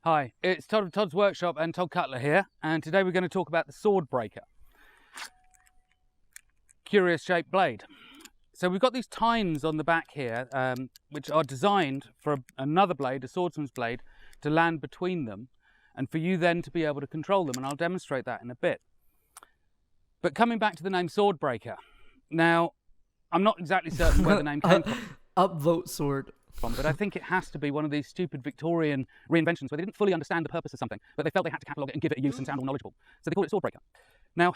Hi, it's Todd of Todd's Workshop and Todd Cutler here, and today we're going to talk about the sword breaker. Curious shaped blade. So we've got these tines on the back here, which are designed for another blade, a swordsman's blade, to land between them, and for you then to be able to control them, and I'll demonstrate that in a bit. But coming back to the name sword breaker, now I'm not exactly certain where the name came from. Upvote sword. But I think it has to be one of these stupid Victorian reinventions where they didn't fully understand the purpose of something, but they felt they had to catalogue it and give it a use and sound all knowledgeable. So they call it sword breaker. Now,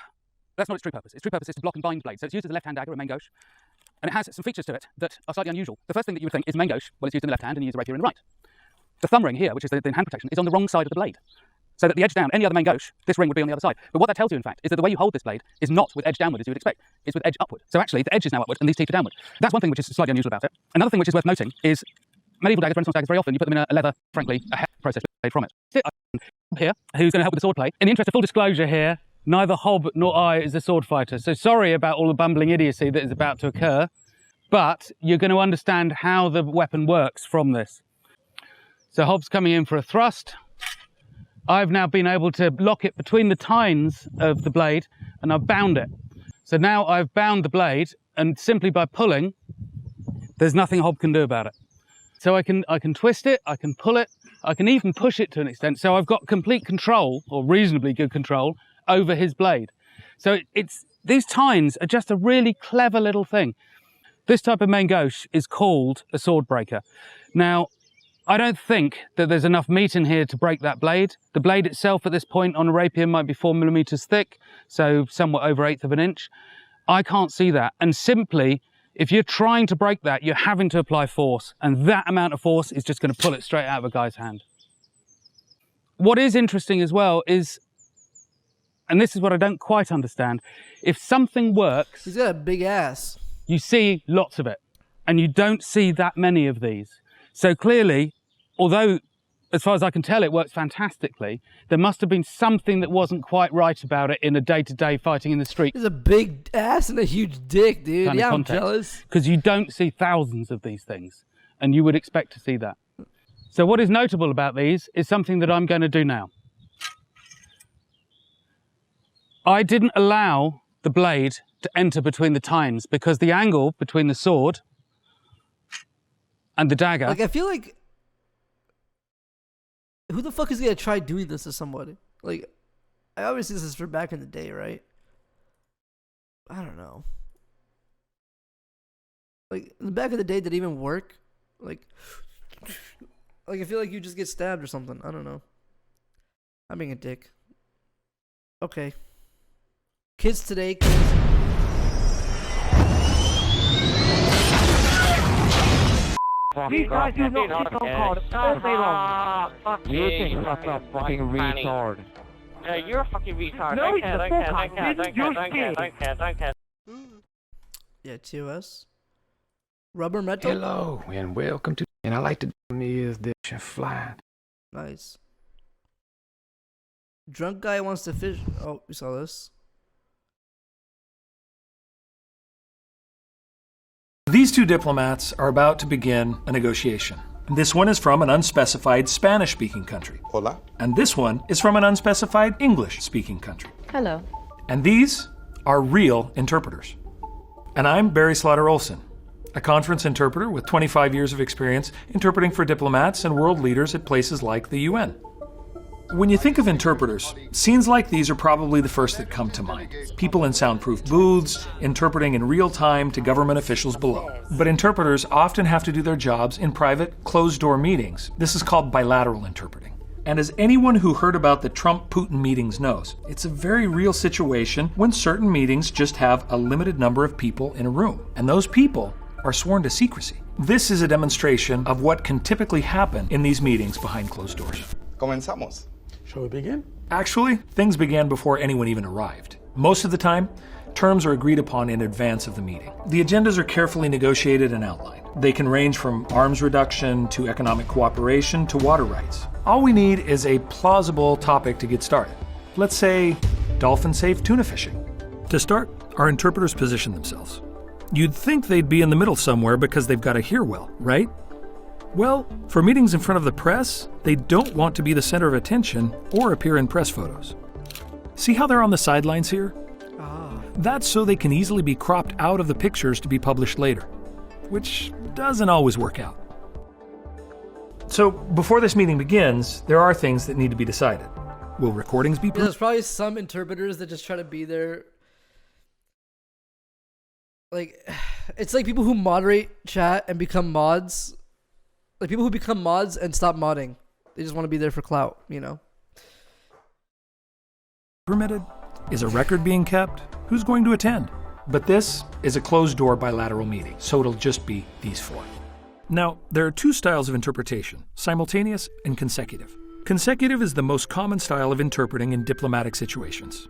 that's not its true purpose. Its true purpose is to block and bind blades. So it's used as a left-hand dagger, a main gauche, and it has some features to it that are slightly unusual. The first thing that you would think is main gauche, well, it's used in the left hand and you use a rapier in the right. The thumb ring here, which is the hand protection, is on the wrong side of the blade. So that the edge down, any other main gauche, this ring would be on the other side. But what that tells you, in fact, is that the way you hold this blade is not with edge downward as you would expect. It's with edge upward. So actually, the edge is now upward and these teeth are downward. That's one thing which is slightly unusual about it. Another thing which is worth noting is medieval daggers, Renaissance daggers, very often you put them in a leather, frankly, a hair process made from it. Here, who's going to help with the sword play. In the interest of full disclosure here, neither Hob nor I is a sword fighter, so sorry about all the bumbling idiocy that is about to occur, but you're going to understand how the weapon works from this. So Hob's coming in for a thrust. I've now been able to lock it between the tines of the blade and I've bound it. So now I've bound the blade and simply by pulling, there's nothing Hob can do about it. So I can twist it, I can pull it, I can even push it to an extent. So I've got complete control, or reasonably good control, over his blade. So these tines are just a really clever little thing. This type of main gauche is called a sword breaker. Now, I don't think that there's enough meat in here to break that blade. The blade itself at this point on a rapier might be 4mm thick, so somewhat over 1/8 of an inch. I can't see that. And simply, if you're trying to break that, you're having to apply force, and that amount of force is just going to pull it straight out of a guy's hand. What is interesting as well is, and this is what I don't quite understand, if something works... He's got a big ass. You see lots of it, and you don't see that many of these. So clearly, although, as far as I can tell, it works fantastically, there must have been something that wasn't quite right about it in a day-to-day fighting in the street. There's a big ass and a huge dick, dude. Yeah, I'm jealous. Because you don't see thousands of these things, and you would expect to see that. So what is notable about these is something that I'm going to do now. I didn't allow the blade to enter between the tines because the angle between the sword and the dagger... Like, I feel like... Who the fuck is gonna try doing this to somebody? Like, I obviously this is for back in the day, right? I don't know. Like, in the back of the day, did it even work? Like I feel like you just get stabbed or something. I don't know. I'm being a dick. Okay. Kids today... These guys do not sit on card all day long. You think that's a fucking retard. No, you're a fucking retard. No, Don't care. Yeah, TOS. Rubber metal? Hello, and welcome to... And I like to do is this fly. Nice. Drunk guy wants to fish... Oh, we saw this. These two diplomats are about to begin a negotiation. This one is from an unspecified Spanish-speaking country. Hola. And this one is from an unspecified English-speaking country. Hello. And these are real interpreters. And I'm Barry Slaughter Olson, a conference interpreter with 25 years of experience interpreting for diplomats and world leaders at places like the UN. When you think of interpreters, scenes like these are probably the first that come to mind. People in soundproof booths, interpreting in real time to government officials below. But interpreters often have to do their jobs in private, closed-door meetings. This is called bilateral interpreting. And as anyone who heard about the Trump-Putin meetings knows, it's a very real situation when certain meetings just have a limited number of people in a room. And those people are sworn to secrecy. This is a demonstration of what can typically happen in these meetings behind closed doors. Comenzamos. Shall we begin? Actually, things began before anyone even arrived. Most of the time, terms are agreed upon in advance of the meeting. The agendas are carefully negotiated and outlined. They can range from arms reduction to economic cooperation to water rights. All we need is a plausible topic to get started. Let's say dolphin-safe tuna fishing. To start, our interpreters position themselves. You'd think they'd be in the middle somewhere because they've got to hear well, right? Well, for meetings in front of the press, they don't want to be the center of attention or appear in press photos. See how they're on the sidelines here? That's so they can easily be cropped out of the pictures to be published later, which doesn't always work out. So, before this meeting begins, there are things that need to be decided. Will recordings be There's probably some interpreters that just try to be there. Like, it's like people who moderate chat and become mods. Like people who become mods and stop modding. They just want to be there for clout, you know? permitted? Is a record being kept? Who's going to attend? But this is a closed-door bilateral meeting, so it'll just be these four. Now, there are two styles of interpretation, simultaneous and consecutive. Consecutive is the most common style of interpreting in diplomatic situations.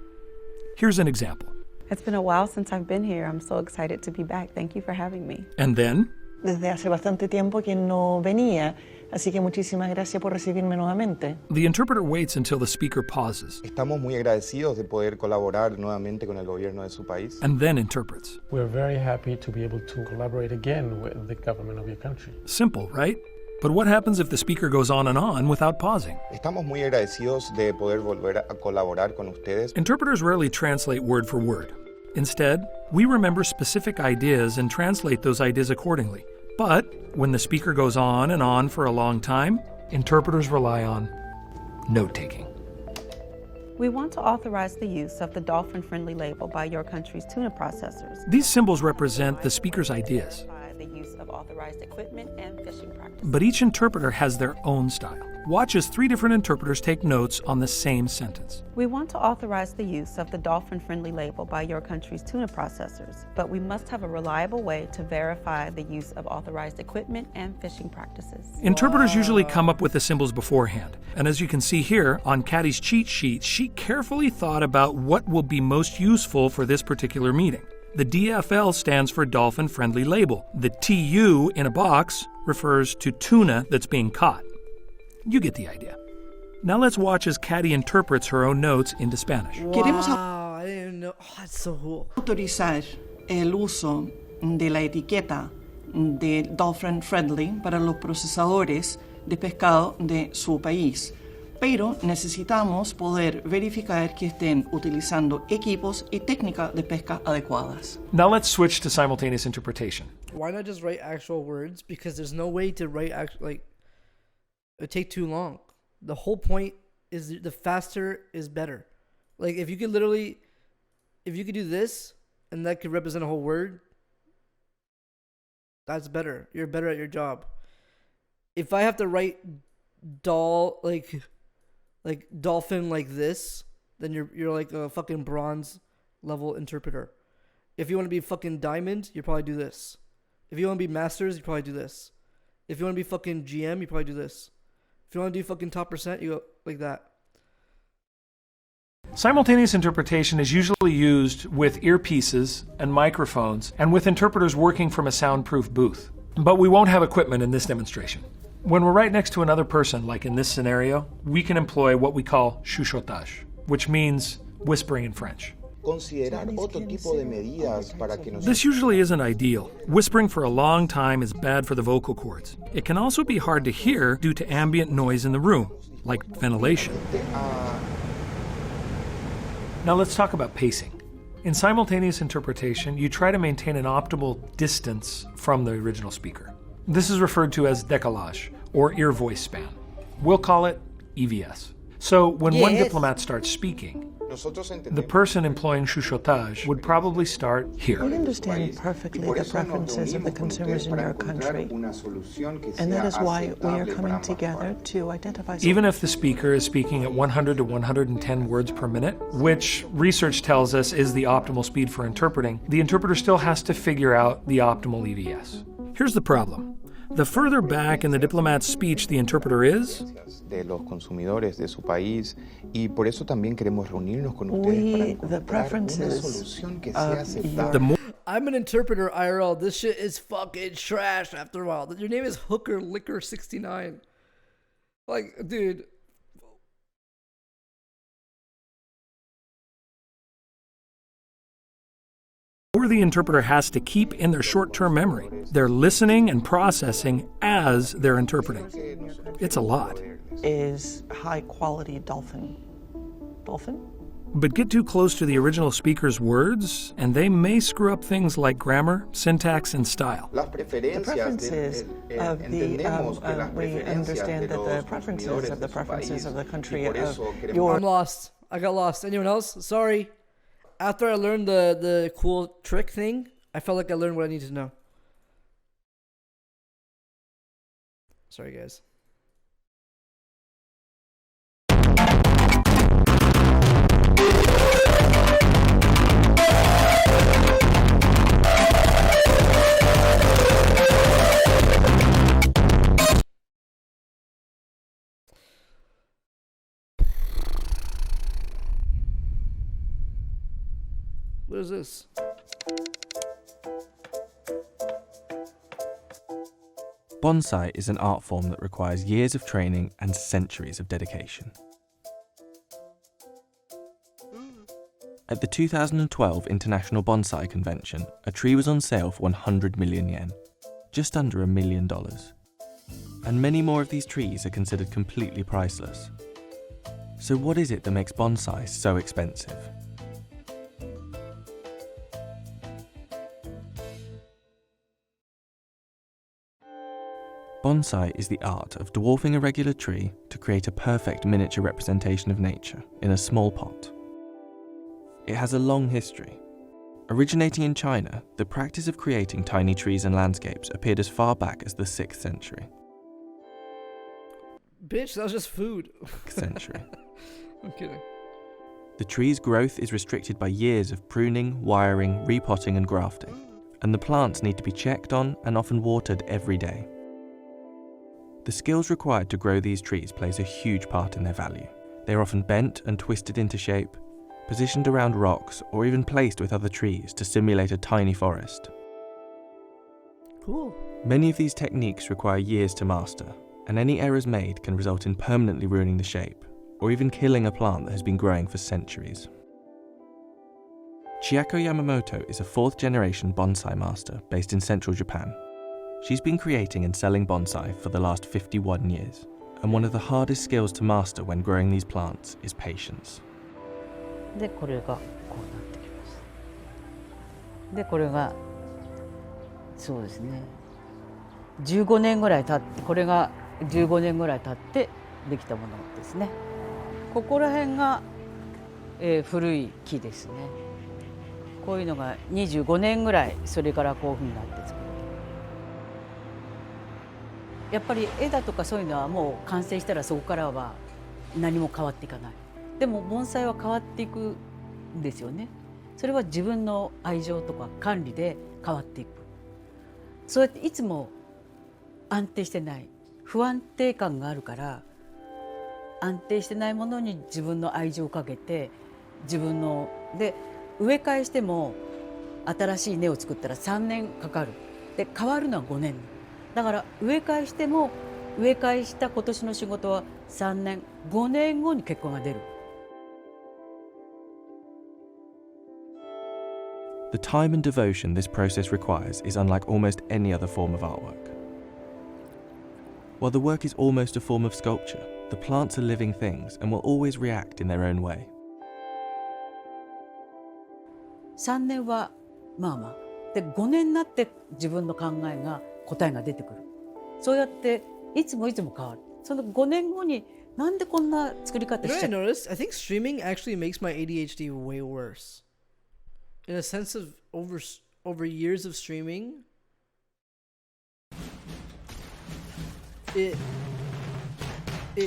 Here's an example. It's been a while since I've been here. I'm so excited to be back. Thank you for having me. And then, Desde hace bastante tiempo que no venía, así que muchísimas gracias por recibirme nuevamente. the interpreter waits until the speaker pauses, Estamos muy agradecidos de poder colaborar nuevamente con el gobierno de su país. and then interprets. We're very happy to be able to collaborate again with the government of your country. Simple, right? But what happens if the speaker goes on and on without pausing? Estamos muy agradecidos de poder volver a colaborar con ustedes. Interpreters rarely translate word for word. Instead, we remember specific ideas and translate those ideas accordingly. But when the speaker goes on and on for a long time, interpreters rely on note-taking. We want to authorize the use of the dolphin-friendly label by your country's tuna processors. These symbols represent the speaker's ideas, The use of authorized equipment and fishing practices. but each interpreter has their own style. Watch as three different interpreters take notes on the same sentence. We want to authorize the use of the dolphin-friendly label by your country's tuna processors, but we must have a reliable way to verify the use of authorized equipment and fishing practices. Interpreters usually come up with the symbols beforehand, and as you can see here on Caddy's cheat sheet, she carefully thought about what will be most useful for this particular meeting. The DFL stands for Dolphin Friendly Label. The TU in a box refers to tuna that's being caught. You get the idea. Now let's watch as Caddy interprets her own notes into Spanish. Queremos Wow, I didn't even know. Oh, that's so cool. autorizar el uso de la etiqueta de Dolphin Friendly para los procesadores de pescado de su país. Pero necesitamos poder verificar que estén utilizando equipos y técnicas de pesca adecuadas. Now let's switch to simultaneous interpretation. Why not just write actual words? Because there's no way to write like it take too long. The whole point is the faster is better. Like if you could do this and that could represent a whole word, that's better. You're better at your job. If I have to write dolphin like this, then you're like a fucking bronze level interpreter. If you want to be fucking diamond, you probably do this. If you want to be masters, you probably do this. If you want to be fucking GM, you probably do this. If you want to do fucking top percent, you go like that. Simultaneous interpretation is usually used with earpieces and microphones and with interpreters working from a soundproof booth. But we won't have equipment in this demonstration. When we're right next to another person, like in this scenario, we can employ what we call chuchotage, which means whispering in French. Considerar otro tipo de medidas para que nos This usually isn't ideal. Whispering for a long time is bad for the vocal cords. It can also be hard to hear due to ambient noise in the room, like ventilation. Now let's talk about pacing. In simultaneous interpretation, you try to maintain an optimal distance from the original speaker. This is referred to as décalage, or ear-voice span. We'll call it EVS. So when one diplomat starts speaking, nosotros the entendemos person employing chuchotage would probably start here. We understand perfectly the preferences of the consumers in your country, and that is why we are coming together to identify. Even if the speaker is speaking at 100 to 110 words per minute, which research tells us is the optimal speed for interpreting, the interpreter still has to figure out the optimal EVS. Here's the problem. The further back in the diplomat's speech the interpreter is, de los consumidores de su país y por eso también queremos reunirnos con ustedes para the encontrar una preferences solución que sea aceptable. the more I'm an interpreter IRL. This shit is fucking trash after a while. Your name is Hooker Liquor 69. Like, dude. whatever the interpreter has to keep in their short-term memory. They're listening and processing as they're interpreting. It's a lot. is high quality dolphin. But get too close to the original speaker's words, and they may screw up things like grammar, syntax, and style. The preferences of the, we understand that the preferences of the country of your... I'm lost. I got lost. Anyone else? Sorry. After I learned the cool trick thing, I felt like I learned what I needed to know. Sorry, guys. What is this? Bonsai is an art form that requires years of training and centuries of dedication. At the 2012 International Bonsai Convention, a tree was on sale for 100 million yen, just under $1 million. And many more of these trees are considered completely priceless. So what is it that makes bonsai so expensive? Bonsai is the art of dwarfing a regular tree to create a perfect miniature representation of nature in a small pot. It has a long history. Originating in China, the practice of creating tiny trees and landscapes appeared as far back as the 6th century. Bitch, that was just food. Century. I'm kidding. The tree's growth is restricted by years of pruning, wiring, repotting and grafting, and the plants need to be checked on and often watered every day. The skills required to grow these trees plays a huge part in their value. They are often bent and twisted into shape, positioned around rocks, or even placed with other trees to simulate a tiny forest. Cool. Many of these techniques require years to master, and any errors made can result in permanently ruining the shape, or even killing a plant that has been growing for centuries. Chiako Yamamoto is a 4th-generation bonsai master based in central Japan. She's been creating and selling bonsai for the last 51 years, and one of the hardest skills to master when growing these plants is patience. でこれがこうなってきます。でこれがそうですね。15年ぐらい経ってこれが15年ぐらい経ってできたものですね。ここら辺が、古い木ですね。こういうのが25年ぐらいそれからこういうふうになって作る。やっぱり絵だとかそういうのはもう完成したらそこからは何も変わっていかない。でも盆栽は変わっていくんですよね。それは自分の愛情とか管理で変わっていく。そうやっていつも安定してない不安定感があるから安定してないものに自分の愛情をかけて自分ので植え替えしても新しい根を作ったら3年かかる。で変わるのは5年。だから植え替えしても植え替えした今年の仕事は3年5年後に結果が出る。The time and devotion this process requires is unlike almost any other form of artwork. While the work is almost a form of sculpture, the plants are living things and will always react in their own way. 3年はまあまあで5年になって自分の考えが答えが出てくる。そうやっていつもいつも変わる。その5年後になんでこんな作り方しちゃう。You know what I noticed? I think streaming actually makes my ADHD way worse. In a sense of over years of streaming, it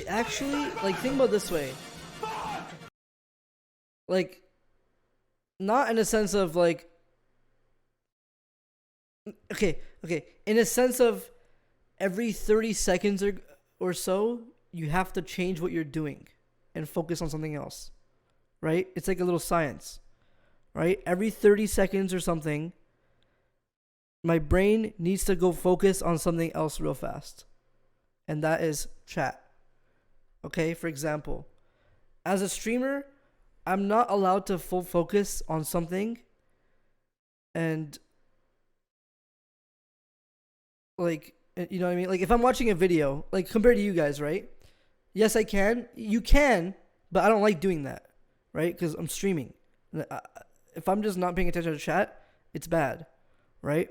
actually, like, think about it this way. Like, not in a sense of like, okay, in a sense of every 30 seconds or so, you have to change what you're doing and focus on something else, right? It's like a little science, right? Every 30 seconds or something, my brain needs to go focus on something else real fast. And that is chat. Okay, for example, as a streamer, I'm not allowed to full focus on something And like, you know what I mean? Like if I'm watching a video, like compared to you guys, right? Yes, I can. You can, but I don't like doing that, right? Because I'm streaming. If I'm just not paying attention to chat, it's bad, right?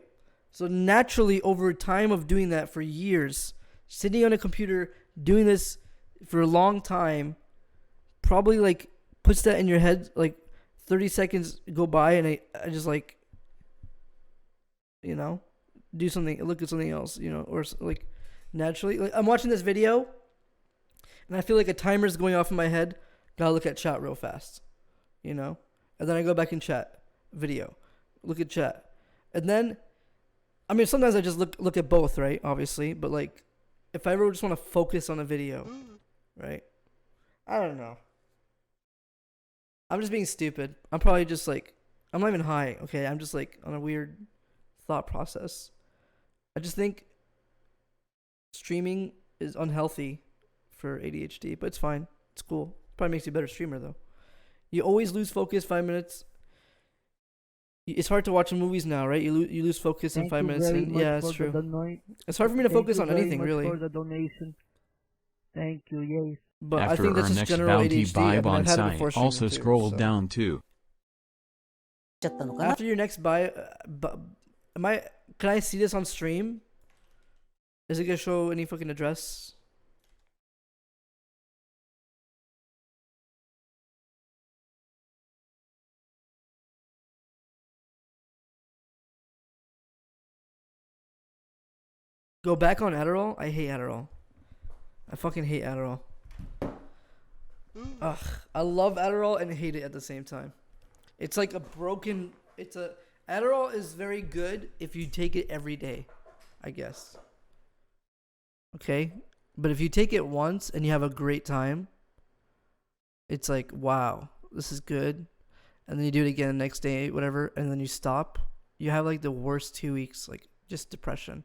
So naturally, over time of doing that for years, sitting on a computer, doing this for a long time, probably like puts that in your head. Like 30 seconds go by, and I just like, you know, do something, look at something else, you know, or like naturally, like I'm watching this video, and I feel like a timer's going off in my head. Gotta look at chat real fast, you know, and then I go back in chat, video, look at chat, and then, I mean, sometimes I just look at both, right? Obviously, but like, if I ever just want to focus on a video, right? I don't know. I'm just being stupid. I'm probably just like, I'm not even high, okay? I'm just like on a weird thought process. I just think streaming is unhealthy for ADHD, but it's fine. It's cool. Probably makes you a better streamer, though. You always lose focus 5 minutes. It's hard to watch movies now, right? You lose focus in 5 minutes. Yeah, it's true. It's hard for me to focus on anything, really. For the donation. Thank you, yes. But after I think that's our just next general bounty ADHD. buy I mean, on I've had it site, before also streaming too, scroll so. down too. After your next buy, can I see this on stream? Is it gonna show any fucking address? Go back on Adderall? I hate Adderall. I fucking hate Adderall. Ugh. I love Adderall and hate it at the same time. It's like a broken... Adderall is very good if you take it every day, I guess. Okay? But if you take it once and you have a great time, it's like, wow, this is good. And then you do it again the next day, whatever, and then you stop. You have like the worst 2 weeks, like just depression.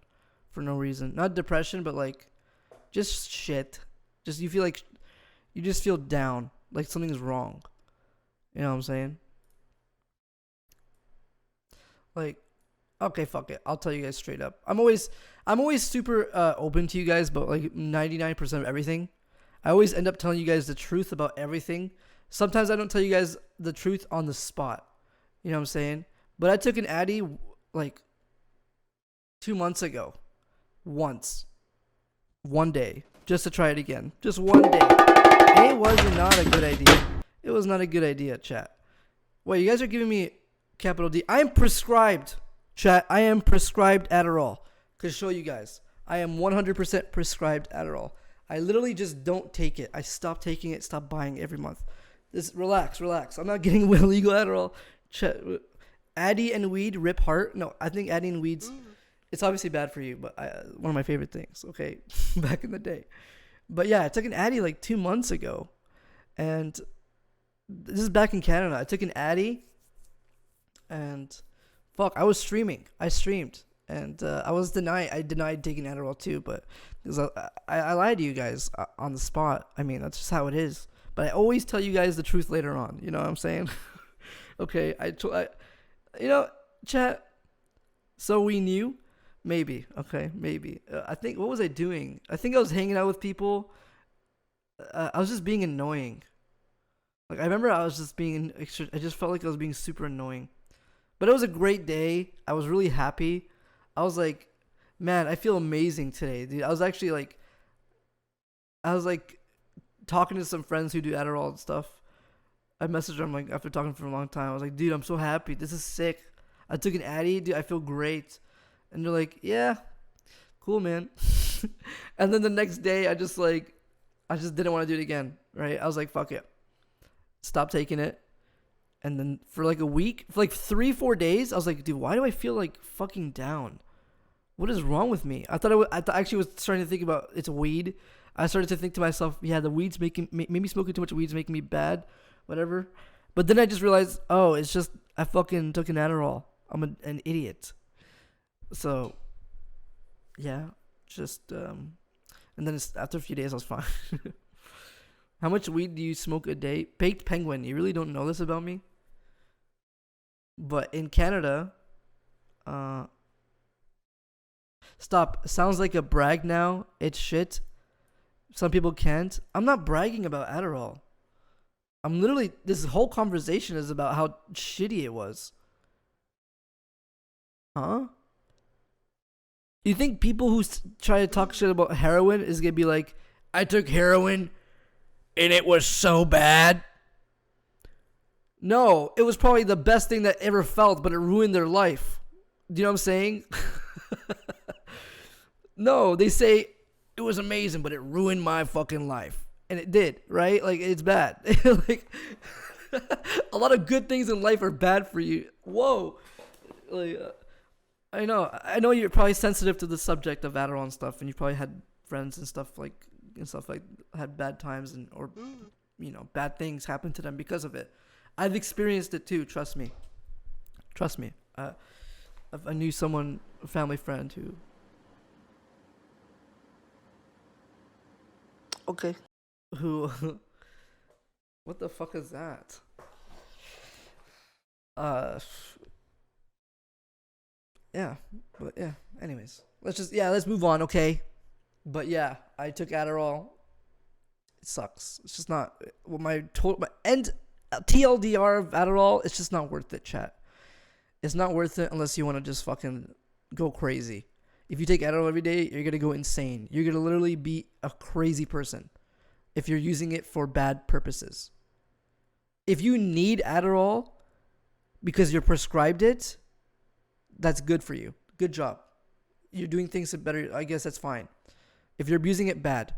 For no reason. Not depression, but like just shit. Just you just feel down. Like something's wrong. You know what I'm saying? Like, okay, fuck it. I'll tell you guys straight up. I'm always super open to you guys, but like 99% of everything. I always end up telling you guys the truth about everything. Sometimes I don't tell you guys the truth on the spot. You know what I'm saying? But I took an Addy like 2 months ago. Once. One day. Just to try it again. Just one day. And it was not a good idea. It was not a good idea, chat. Wait, you guys are giving me capital D. I am prescribed, chat. I am prescribed Adderall. Could show you guys. I am 100% prescribed Adderall. I literally just don't take it. I stop taking it, stop buying it every month. Relax. I'm not getting illegal Adderall. Chat. Addy and weed rip heart. No, I think Addy and weed's... It's obviously bad for you, but one of my favorite things, okay, back in the day. But yeah, I took an Addy like 2 months ago, and this is back in Canada. I took an Addy, and fuck, I was streaming. I streamed, and I denied taking Adderall too, but because I lied to you guys on the spot. I mean, that's just how it is. But I always tell you guys the truth later on. You know what I'm saying? Okay, you know, chat. So we knew. Maybe. Okay, maybe. I think, what was I doing? I think I was hanging out with people. I was just being annoying. Like, I remember I was just being extra, I just felt like I was being super annoying. But it was a great day. I was really happy. I was like, man, I feel amazing today, dude. I was talking to some friends who do Adderall and stuff. I messaged them, like, after talking for a long time. I was like, dude, I'm so happy. This is sick. I took an Addy, dude. I feel great. And they're like, yeah, cool, man. And then the next day, I just didn't want to do it again, right? I was like, fuck it. Stop taking it. And then for like a week, for like 3-4 days, I was like, dude, why do I feel like fucking down? What is wrong with me? I actually was starting to think about it's weed. I started to think to myself, yeah, the weed's maybe smoking too much weed's making me bad, whatever. But then I just realized, oh, it's just I fucking took an Adderall. I'm an idiot. So, yeah, just, and then after a few days, I was fine. How much weed do you smoke a day? Baked Penguin, you really don't know this about me? But in Canada, Stop. Sounds like a brag now. It's shit. Some people can't. I'm not bragging about Adderall. I'm literally, this whole conversation is about how shitty it was. Huh? You think people who try to talk shit about heroin is gonna be like, I took heroin and it was so bad? No, it was probably the best thing that ever felt, but it ruined their life. Do you know what I'm saying? No, they say it was amazing, but it ruined my fucking life. And it did, right? Like, it's bad. Like, a lot of good things in life are bad for you. Whoa. Like, I know you're probably sensitive to the subject of Adderall and stuff, and you probably had friends and stuff like had bad times or bad things happen to them because of it. I've experienced it too. Trust me. I knew someone, a family friend who. Okay. Who? What the fuck is that? Yeah, but yeah. Anyways, let's move on, okay? But yeah, I took Adderall. It sucks. It's just not my end TLDR of Adderall. It's just not worth it, chat. It's not worth it unless you want to just fucking go crazy. If you take Adderall every day, you're gonna go insane. You're gonna literally be a crazy person if you're using it for bad purposes. If you need Adderall because you're prescribed it, that's good for you. Good job. You're doing things better. I guess that's fine. If you're abusing it, bad.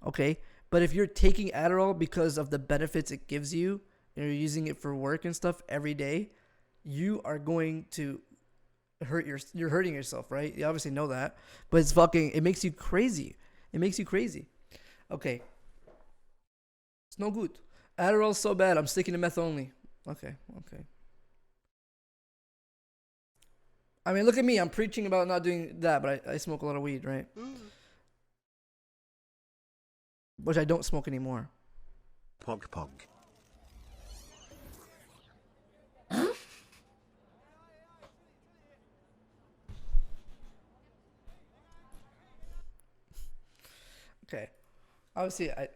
Okay? But if you're taking Adderall because of the benefits it gives you, and you're using it for work and stuff every day, you are going to you're hurting yourself, right? You obviously know that. But it makes you crazy. It makes you crazy. Okay. It's no good. Adderall's so bad, I'm sticking to meth only. Okay. I mean, look at me. I'm preaching about not doing that, but I smoke a lot of weed, right? Which I don't smoke anymore. Pog. Okay. Obviously, I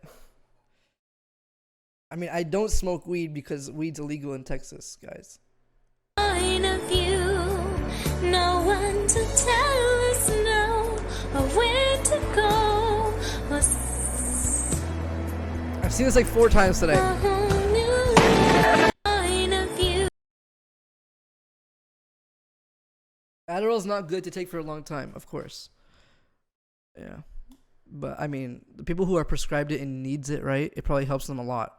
mean, I don't smoke weed because weed's illegal in Texas, guys. No one to tell us no or where to go. I've seen this like 4 times today. Adderall's not good to take for a long time, of course. Yeah. But I mean, the people who are prescribed it and needs it, right? It probably helps them a lot.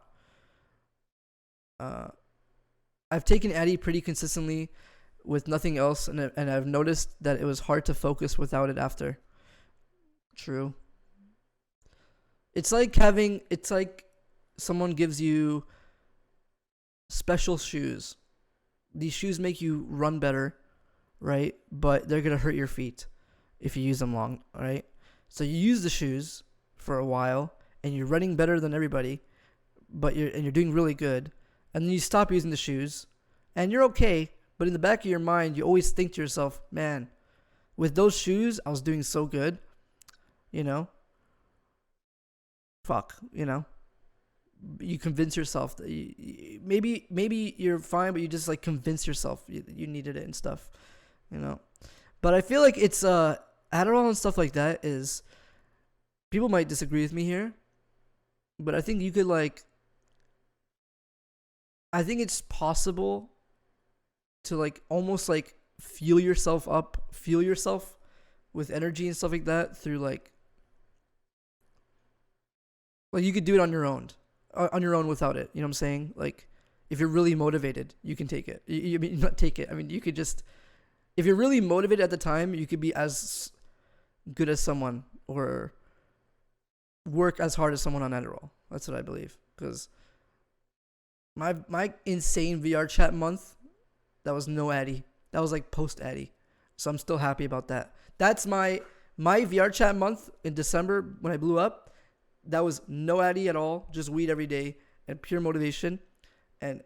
I've taken Addy pretty consistently with nothing else, and I've noticed that it was hard to focus without it after. True. It's like someone gives you special shoes. These shoes make you run better, right? But they're gonna hurt your feet if you use them long, right? So you use the shoes for a while, and you're running better than everybody, but you're doing really good, and then you stop using the shoes, and you're okay. But in the back of your mind, you always think to yourself, man, with those shoes, I was doing so good. Fuck, You convince yourself that maybe you're fine, but you just like convince yourself you needed it and stuff, But I feel like it's Adderall and stuff like that is, people might disagree with me here, but I think you could I think it's possible to almost fuel yourself with energy and stuff like that through like you could do it on your own without it. You know what I'm saying? Like, if you're really motivated, you can take it. You mean not take it? I mean, you could just, if you're really motivated at the time, you could be as good as someone or work as hard as someone on Adderall. That's what I believe. Because my insane VR chat month, that was no Addy. That was like post Addy. So I'm still happy about that. That's my VR chat month in December when I blew up. That was no Addy at all. Just weed every day and pure motivation. And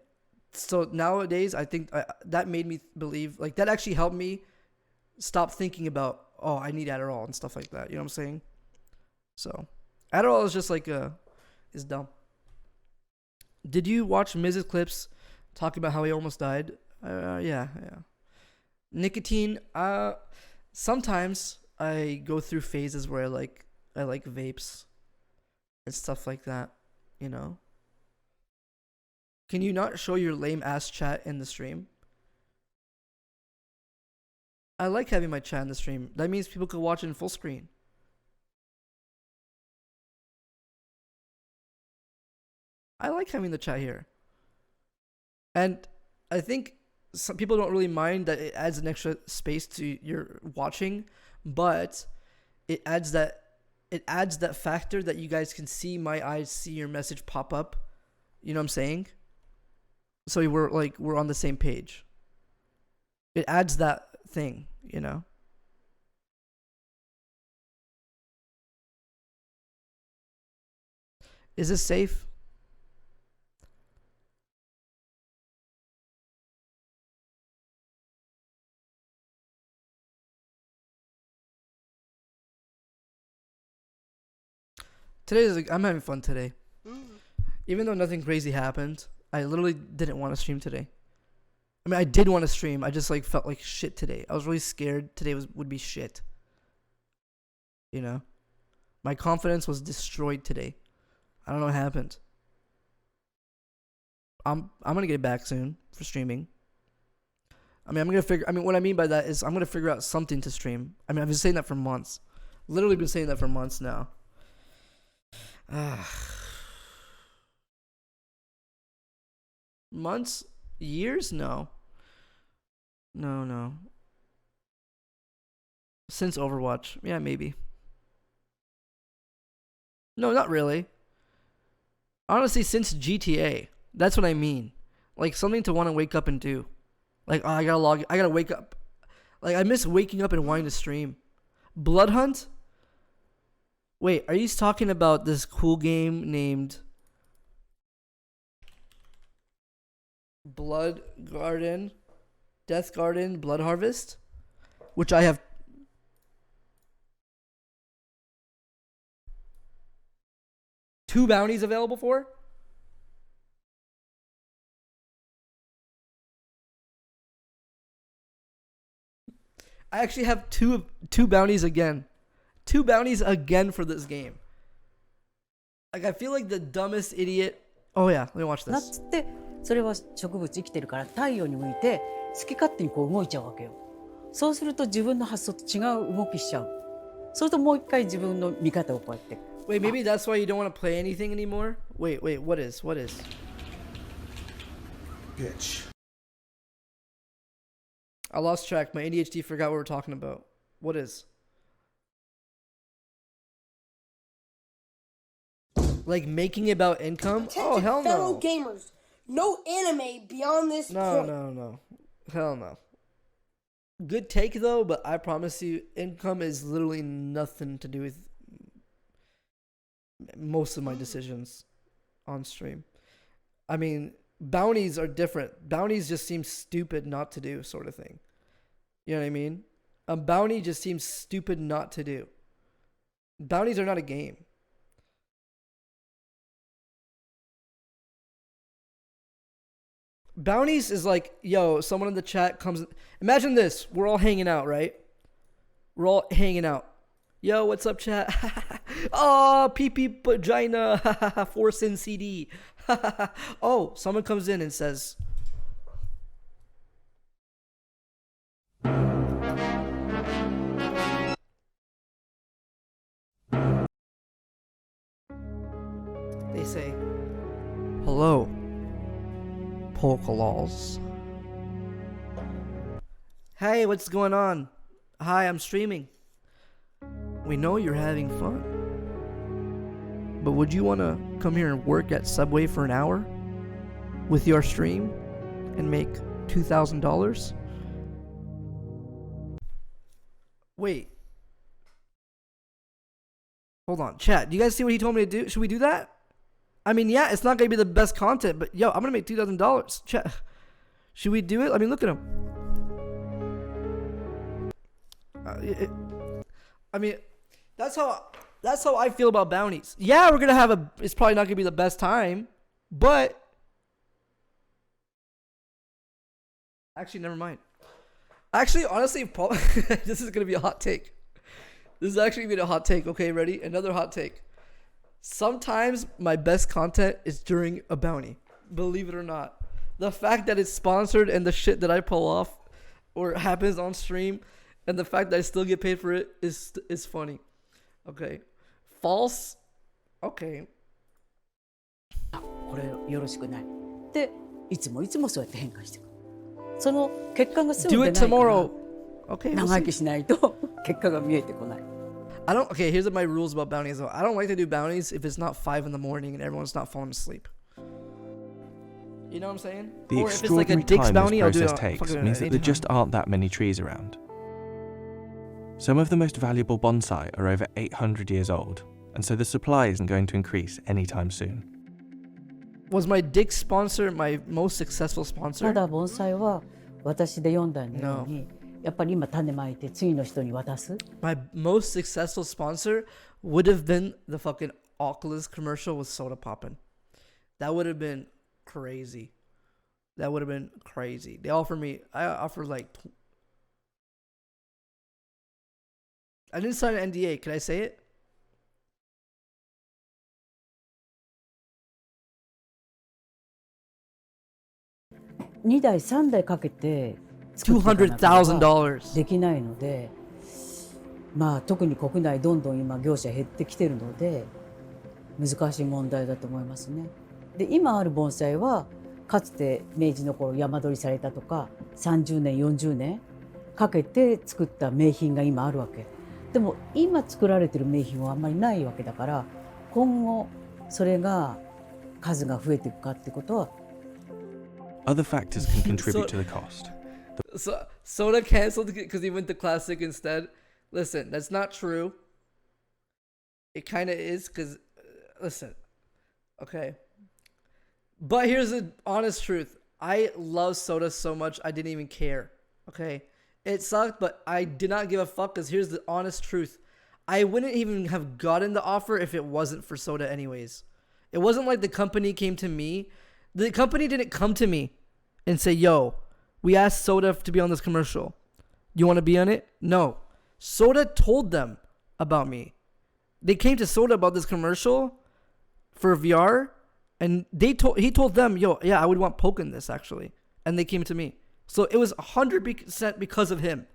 so nowadays, I think that made me believe, that actually helped me stop thinking about, oh, I need Adderall and stuff like that. You know what I'm saying? So, Adderall is just like is dumb. Did you watch Miz's clips talking about how he almost died? Yeah. Nicotine. Sometimes I go through phases where I like vapes and stuff like that. You know. Can you not show your lame ass chat in the stream? I like having my chat in the stream. That means people could watch it in full screen. I like having the chat here. And I think some people don't really mind that it adds an extra space to your watching, but it adds that factor that you guys can see my eyes, see your message pop up. You know what I'm saying? So we're on the same page. It adds that thing, you know. Is this safe? I'm having fun today. Even though nothing crazy happened, I literally didn't want to stream today. I mean, I did want to stream. I just felt like shit today. I was really scared today would be shit. You know? My confidence was destroyed today. I don't know what happened. I'm going to get back soon for streaming. I mean, what I mean by that is I'm going to figure out something to stream. I mean, I've been saying that for months. Literally been saying that for months now. Months? Years? No. Since Overwatch. Yeah, maybe. No, not really. Honestly, since GTA. That's what I mean. Like, something to want to wake up and do. Like, oh, I gotta wake up. Like, I miss waking up and wanting to stream. Blood Hunt? Wait, are you talking about this cool game named Blood Garden, Death Garden, Blood Harvest? Which I have... two bounties available for? I actually have two bounties again. 2 bounties again for this game. Like, I feel like the dumbest idiot. Oh yeah, let me watch this. 夏ってそれは植物生きてるから太陽に向いて好き勝手にこう動いちゃうわけよ。そうすると自分の発想と違う動きしちゃう。それともう一回自分の見方をこうやって。Wait, maybe that's why you don't want to play anything anymore? Wait, what is? Bitch. I lost track. My ADHD forgot what we're talking about. What is? Like making it about income? Oh, hell no. Fellow gamers, no anime beyond this point. No. Hell no. Good take though, but I promise you, income is literally nothing to do with most of my decisions on stream. I mean, bounties are different. Bounties just seem stupid not to do, sort of thing. You know what I mean? A bounty just seems stupid not to do. Bounties are not a game. Bounties is like, yo, someone in the chat comes. Imagine this. We're all hanging out, right? We're all hanging out. Yo, what's up, chat? Oh, pee vagina. Force in CD. Oh, someone comes in and says, they say, hello, Pokelawls. Hey, what's going on? Hi, I'm streaming. We know you're having fun. But would you want to come here and work at Subway for an hour with your stream and make $2,000? Wait. Hold on. Chat, do you guys see what he told me to do? Should we do that? I mean, yeah, it's not going to be the best content, but yo, I'm going to make $2,000. Chat, should we do it? I mean, look at him. I mean, that's how I feel about bounties. Yeah, we're gonna have it's probably not gonna be the best time, but actually, never mind. Actually, honestly, this is gonna be a hot take. This is actually gonna be a hot take. Okay, ready? Another hot take. Sometimes my best content is during a bounty. Believe it or not. The fact that it's sponsored and the shit that I pull off or happens on stream and the fact that I still get paid for it is funny. Okay. False? Okay. これよろしくないでいつもそうやって変化していくその結果がすぐ出ないから Do it tomorrow. Okay. 長生きしないと結果が見えてこない Okay, here's my rules about bounties though. I don't like to do bounties if it's not 5 in the morning and everyone's not falling asleep. You know what I'm saying? The or if it's like a extraordinary Dick's time bounty, this I'll do process it takes fucking means that there anytime. just aren't that many trees around. Some of the most valuable bonsai are over 800 years old, and so the supply isn't going to increase anytime soon. Was my Dick sponsor my most successful sponsor? ただ盆栽は私で4代のようにやっぱり今種まいて次の人に渡す My most successful sponsor would have been the fucking Oculus commercial with soda poppin'. That would have been crazy. That would have been crazy. They offered me, I offered like, I didn't sign an NDA. Can I say it? $2台3台かけて作っていかなければ$200,000できないのでまあ特に国内どんどん今業者減ってきてるので難しい問題だと思いますね。で今ある盆栽はかつて明治の頃山取りされたとか30年40年かけて作った名品が今あるわけでも今作られてる名品はあんまりないわけだから今後それが数が増えていくかってことは Other factors can contribute to the cost. So Soda canceled because he went to Classic instead. Listen, that's not true. It kind of is because, listen, okay. But here's the honest truth. I love Soda so much, I didn't even care. Okay. It sucked, but I did not give a fuck because here's the honest truth. I wouldn't even have gotten the offer if it wasn't for Soda anyways. It wasn't like the company came to me. The company didn't come to me and say, yo, we asked Soda to be on this commercial. You want to be on it? No. Soda told them about me. They came to Soda about this commercial for VR, and he told them, yo, yeah, I would want Poke in this actually. And they came to me. So it was 100% because of him.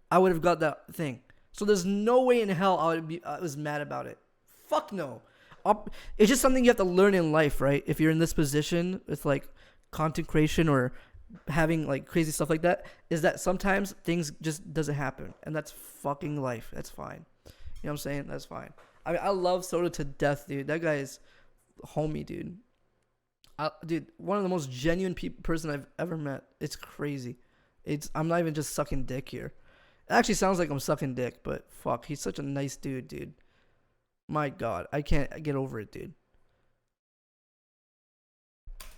I would have got that thing. So there's no way in hell I was mad about it. Fuck no. It's just something you have to learn in life, right? If you're in this position with like content creation or having like crazy stuff like that, is that sometimes things just doesn't happen, and that's fucking life. That's fine. You know what I'm saying? That's fine. I mean, I love Soda to death, dude. That guy is homie, dude. Dude, one of the most genuine person I've ever met. It's crazy. I'm not even just sucking dick here. It actually sounds like I'm sucking dick, but fuck, he's such a nice dude. My God, I can't get over it, dude.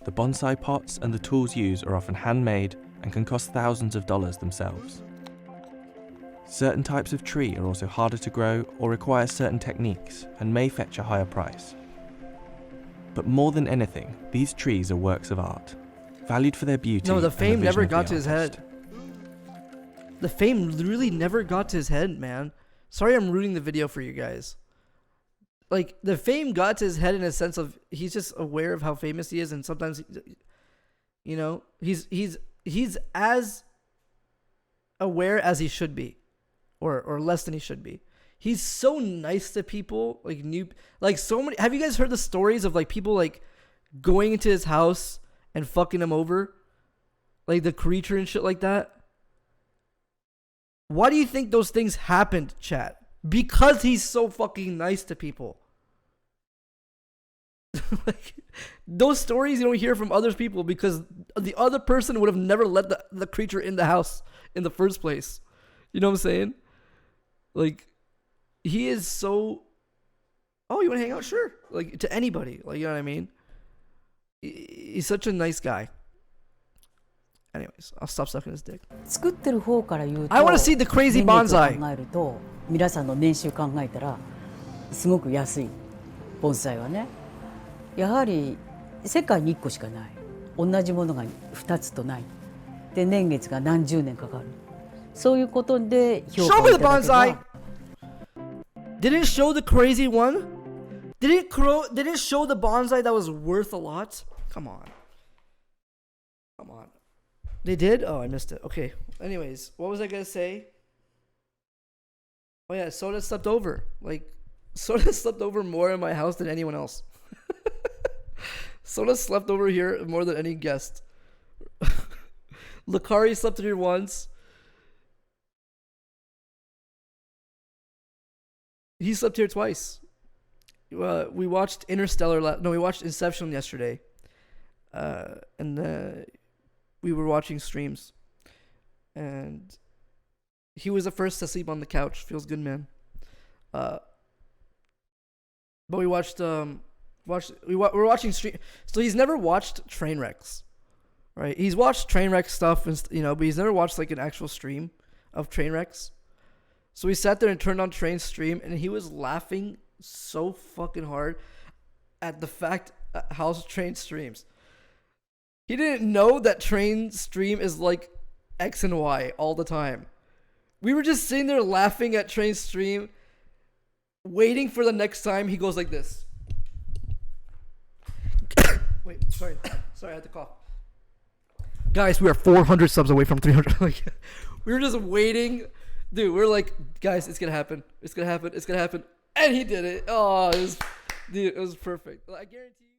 The bonsai pots and the tools used are often handmade and can cost thousands of dollars themselves. Certain types of tree are also harder to grow or require certain techniques and may fetch a higher price. But more than anything, these trees are works of art, valued for their beauty. No, the and fame vision never of the got to his artist. head. The fame really never got to his head, man. Sorry I'm ruining the video for you guys. Like, the fame got to his head in a sense of he's just aware of how famous he is, and sometimes, you know, he's as aware as he should be, or less than he should be. He's so nice to people, like so many. Have you guys heard the stories of like people like going into his house and fucking him over, like the creature and shit like that? Why do you think those things happened, chat? Because he's so fucking nice to people. Like, those stories you don't hear from other people because the other person would have never let the creature in the house in the first place. You know what I'm saying? Like, he is so... Oh, you want to hang out? Sure. Like, to anybody. Like, you know what I mean? He's such a nice guy. Anyways, I'll stop sucking his dick. 作ってる方から言うと I wanna see the crazy 年月を bonsai. 考えると皆さんの年収考えたらすごく安い盆栽はね。やはり世界に1個しかない。同じものが2つとない。で年月が何十年かかる。そういうことで評価を Show me い the ただけ bonsai. ば。 Did it show the crazy one? Did it show the bonsai that was worth a lot? Come on. Come on. They did? Oh, I missed it. Okay. Anyways, what was I gonna say? Oh yeah, Soda slept over. Like, Soda slept over more in my house than anyone else. Soda slept over here more than any guest. Lakari slept here once. He slept here twice. We watched Interstellar. We watched Inception yesterday. And we were watching streams. And he was the first to sleep on the couch. Feels good, man. But we watched we're watching stream. So he's never watched train wrecks, right? He's watched train wreck stuff and but he's never watched like an actual stream of train wrecks. So we sat there and turned on Train's stream, and he was laughing so fucking hard at the fact how Train streams. He didn't know that Train's stream is like X and Y all the time. We were just sitting there laughing at Train's stream, waiting for the next time he goes like this. Wait, sorry, I had to cough. Guys, we are 400 subs away from 300. Like, we were just waiting. Dude, we're like, guys, it's gonna happen. It's gonna happen. It's gonna happen. And he did it. Oh, it was perfect. I guarantee you.